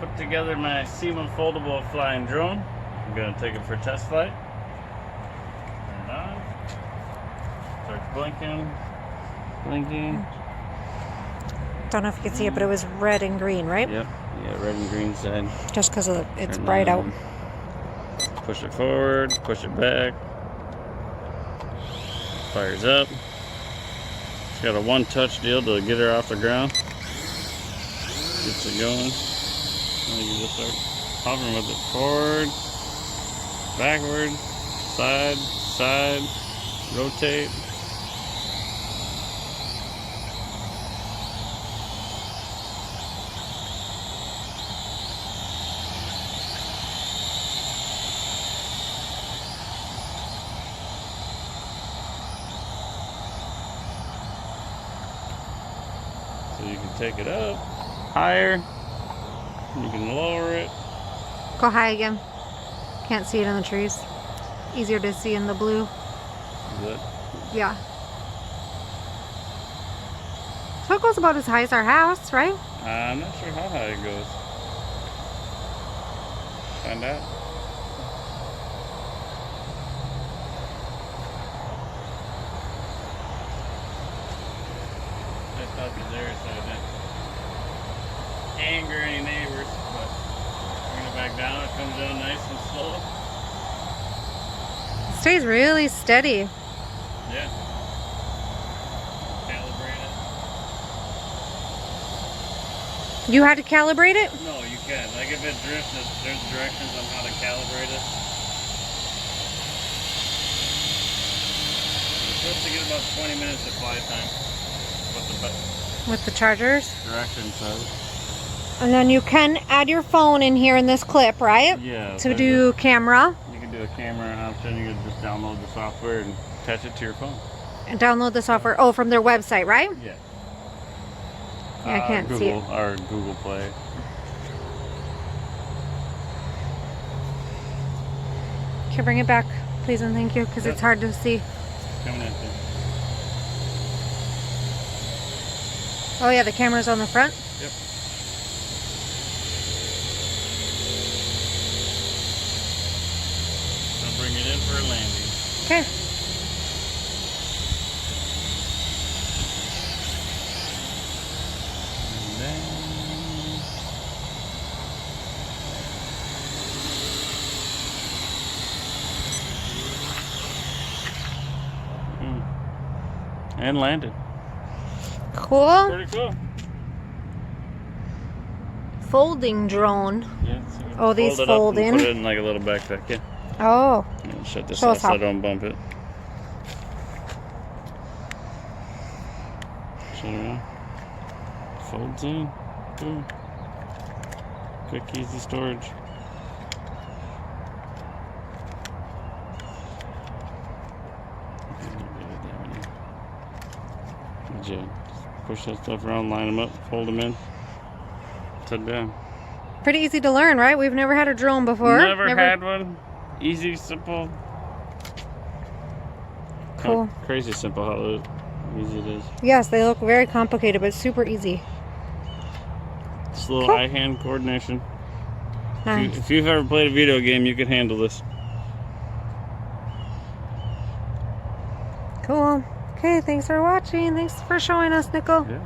put together my Seaman foldable flying drone. I'm going to take it for a test flight. Turn it on. Starts blinking. Blinking. Don't know if you can see it, but it was red and green, right? Yep. Yeah, red and green side. Just because it's bright out. Push it forward, push it back. Fires up. It's got a one-touch deal to get her off the ground. Gets it going. And you just start hovering with it forward, backward, side, side, rotate. So you can take it up higher, you can lower it. Go high again. Can't see it in the trees. Easier to see in the blue. Is it? Yeah. So it goes about as high as our house, right? I'm not sure how high it goes. Find out. Just up in there so I didn't anger any neighbors, but bring it back down. It comes down nice and slow. It stays really steady. Yeah. Calibrate it. You had to calibrate it? No, you can. Like if it drifts, there's directions on how to calibrate it. You're supposed to get about 20 minutes of flight time With the chargers? direction says. And then you can add your phone in here in this clip, right? Yeah. To do camera. You can do a camera option. You can just download the software and attach it to your phone. And download the software. Oh, from their website, right? Yeah. Yeah, I can't see it. Google or Google Play. Can you bring it back, please and thank you, because Yep. it's hard to see. Coming at you. Oh yeah, the camera's on the front. Yep. I'll bring it in for a landing. Okay. And then and landed. Cool. Pretty cool. Folding drone. Yeah. So Oh, these fold it up fold and in? Put it in like a little backpack. Yeah. Oh. And shut this Show off us so how. I don't bump it. Shut it on. Folds in. Boom. Quick, easy storage. Yeah. Push that stuff around, line them up, fold them in, set down. Pretty easy to learn, right? We've never had a drone before. Never had one. Easy, simple. Cool. Crazy simple how easy it is. Yes, they look very complicated, but super easy. Just a little Cool. eye-hand coordination. Nice. If you've ever played a video game, you can handle this. Cool. Okay, thanks for watching. Thanks for showing us, Nickel. Yeah.